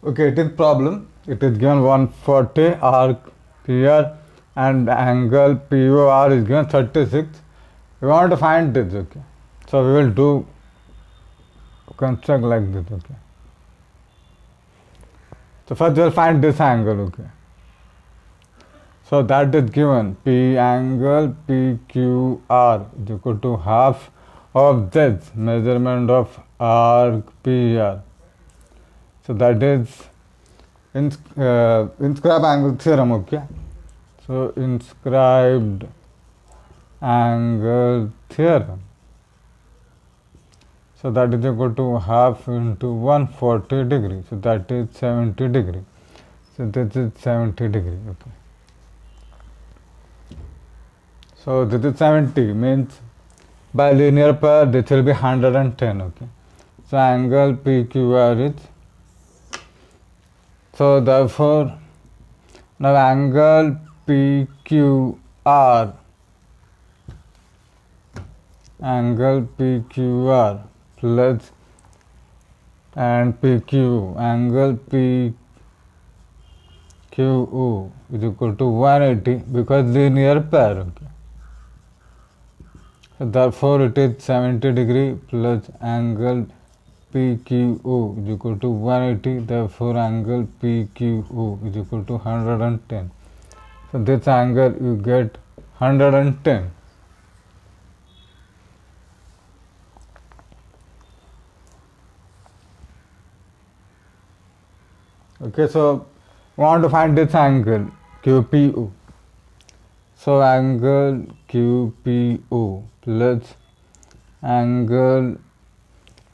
Okay, it is problem. It is given 140 arc PR and angle POR is given 36. We want to find this, okay. So we will do construct like this, okay. So first we will find this angle, okay. So that is given P angle PQR is equal to half of this measurement of arc PR. So that is inscribed angle theorem, okay. So inscribed angle theorem. So that is equal to half into 140 degree. So that is 70 degree. So this is 70 degree, okay. So this is 70 means by linear pair this will be 110, okay. So angle PQR is, so therefore now angle PQR plus and PQ angle PQO is equal to 180 because linear pair, okay. So therefore it is 70 degree plus angle PQO is equal to 180, therefore angle PQO is equal to 110. So this angle you get 110. Okay, so we want to find this angle QPO. So angle QPO plus angle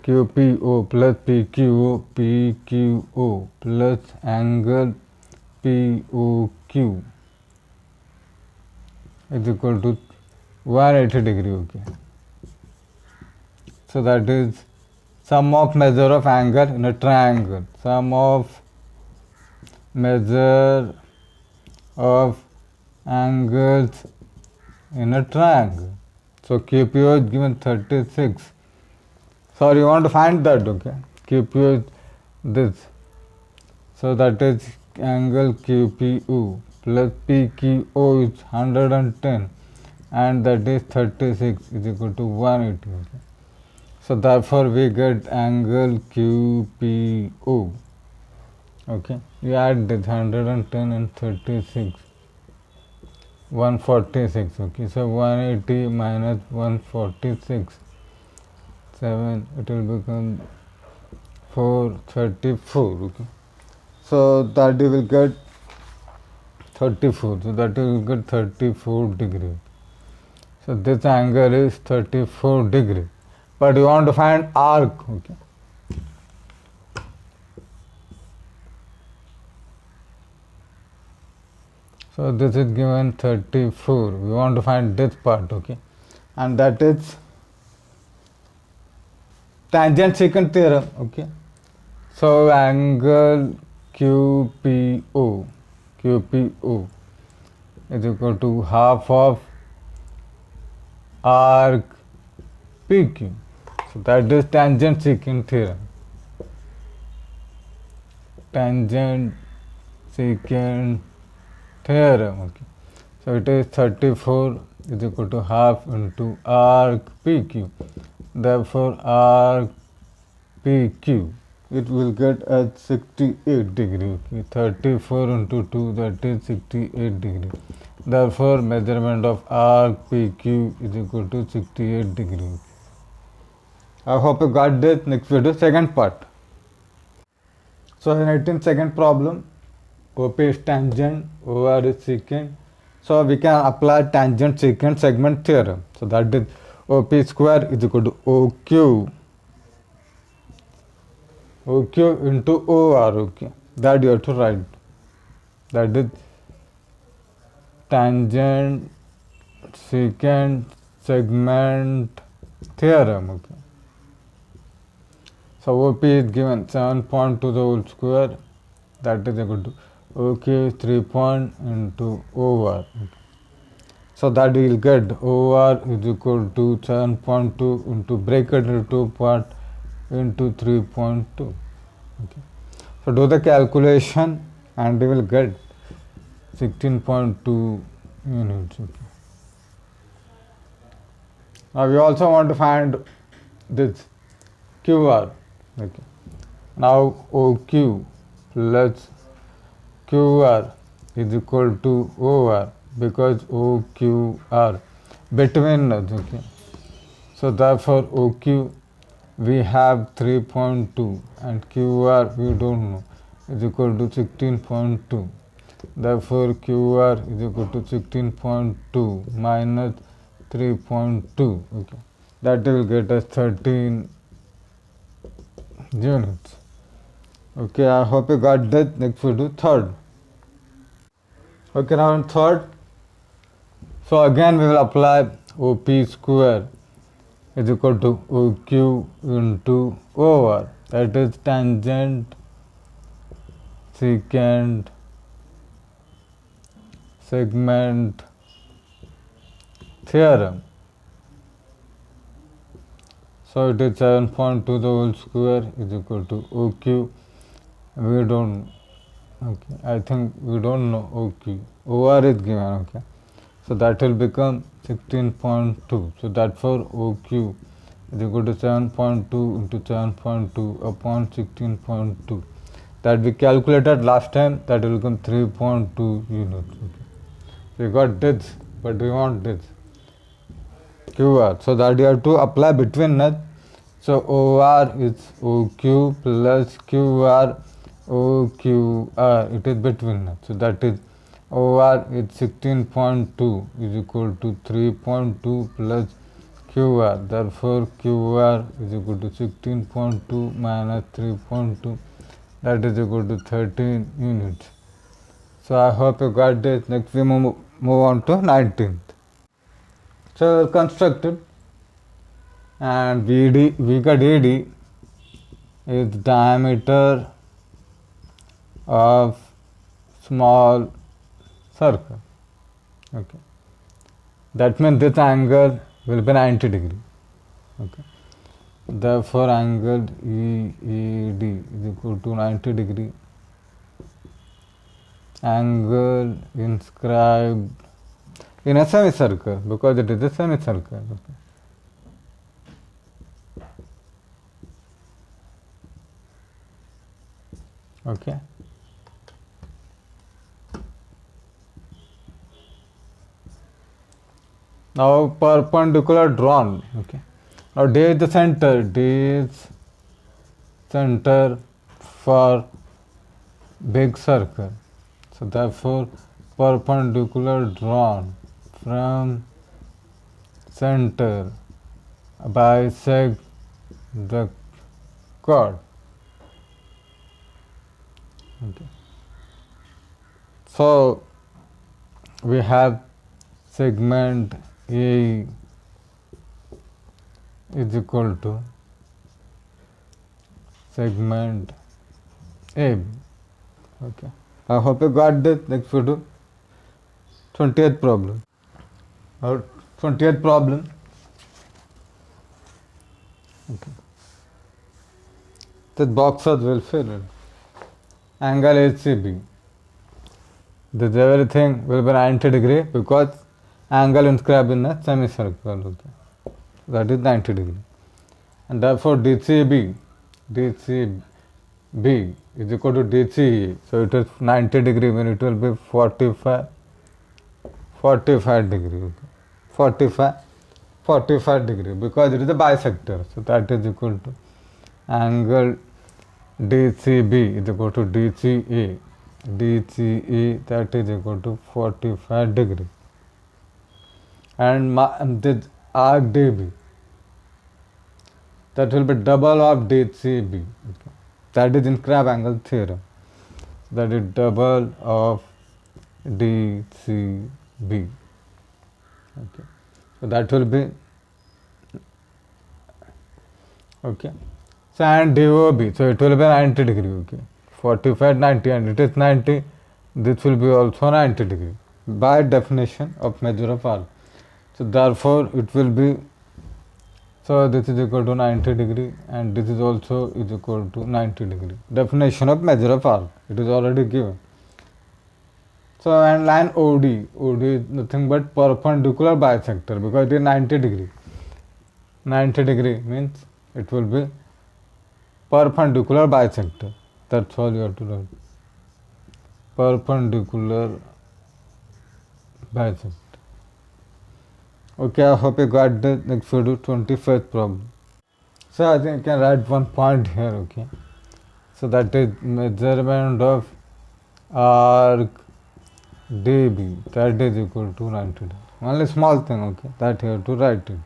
QPO plus PQO plus angle POQ is equal to 180 degree, okay. So that is sum of measure of angle in a triangle. Sum of measure of angles in a triangle. So QPO is given 36. So you want to find that, okay. QPO is this. So that is angle QPO plus PQO is 110 and that is 36 is equal to 180. Okay. So therefore we get angle QPO. Okay, you add this 110 and 36, 146, okay. So 180 minus 146, 7, it will become 434, okay. So that you will get 34, so that you will get 34 degree. So this angle is 34 degree, but you want to find arc, okay. So this is given 34. We want to find this part, okay, and that is tangent secant theorem, okay. So angle QPO is equal to half of arc PQ. So that is tangent secant theorem. Tangent secant theorem, okay. So it is 34 is equal to half into arc PQ. Therefore arc PQ it will get at 68 degree, okay. 34 into 2, that is 68 degree. Therefore measurement of arc PQ is equal to 68 degree. I hope you got this. Next video, second part. So in 18th problem, OP is tangent, OR is secant. So we can apply tangent secant segment theorem. So that is OP square is equal to OQ into OR, okay. That you have to write. That is tangent secant segment theorem, okay. So OP is given 7.2 the whole square, that is equal to OK 3 point into OR. Okay. So that we will get OR is equal to 7.2 into bracket into 2 part into 3.2. Okay. So do the calculation and you will get 16.2 units. Okay. Now we also want to find this QR. Okay. Now OQ plus QR is equal to OR because OQR between us. Okay. So therefore OQ we have 3.2 and QR we don't know is equal to 16.2. Therefore QR is equal to 16.2 minus 3.2. Okay. That will get us 13 units. Okay, I hope you got that. Next we do third. Okay, now in third, so again we will apply OP square is equal to OQ into OR, that is tangent secant segment theorem. So it is 7.2 the whole square is equal to OQ. We don't, okay, I think we don't know OQ. OR is given, okay. So that will become 16.2. So therefore OQ is equal to 7.2 into 7.2 upon 16.2. That we calculated last time, that will become 3.2 units. Okay. We got this, but we want this. QR. So that you have to apply between us. So OR is OQ plus QR OQR. It is between us. So that is OR is 16.2 is equal to 3.2 plus QR. Therefore QR is equal to 16.2 minus 3.2. That is equal to 13 units. So I hope you got this. Next we move on to 19th. So constructed and we got AD is diameter of small circle. Okay. That means this angle will be 90 degree. Okay. Therefore angle EAD is equal to 90 degree. Angle inscribed in a semicircle because it is a semicircle. Okay. Okay. Now perpendicular drawn. Okay. Now D is the center. D is center for big circle. So therefore perpendicular drawn from center bisect the chord. Okay. So we have segment A is equal to segment AB. Okay. I hope you got this. Next we do 20th problem. Our 20th problem. Okay. The boxes will fill it. Angle HCB. This everything will be 90 degree because angle inscribed in a semicircle. Okay. That is 90 degree. And therefore DCB is equal to DCE. So it is 90 degree when it will be 45 degree. Okay. 45 degree because it is a bisector. So that is equal to angle DCB is equal to DCA. DCA that is equal to 45 degree. And this arc DB that will be double of DCB. Okay. That is inscribed angle theorem. That is double of DCB. Okay. So that will be okay. So and DOB. So it will be 90 degree. Okay. 45, 90 and it is 90. This will be also 90 degree by definition of measure of arc. So therefore it will be So this is equal to 90 degree and this is also is equal to 90 degree. Definition of measure of arc, it is already given. So and line OD is nothing but perpendicular bisector because it is 90 degree. 90 degree means it will be perpendicular bisector. That's all you have to write. Perpendicular bisector. Okay, I hope you got the next video, 21st problem. So I think you can write one point here, okay. So that is measurement of arc DB, that is equal to 90 degree. Only small thing, okay, that you have to write it.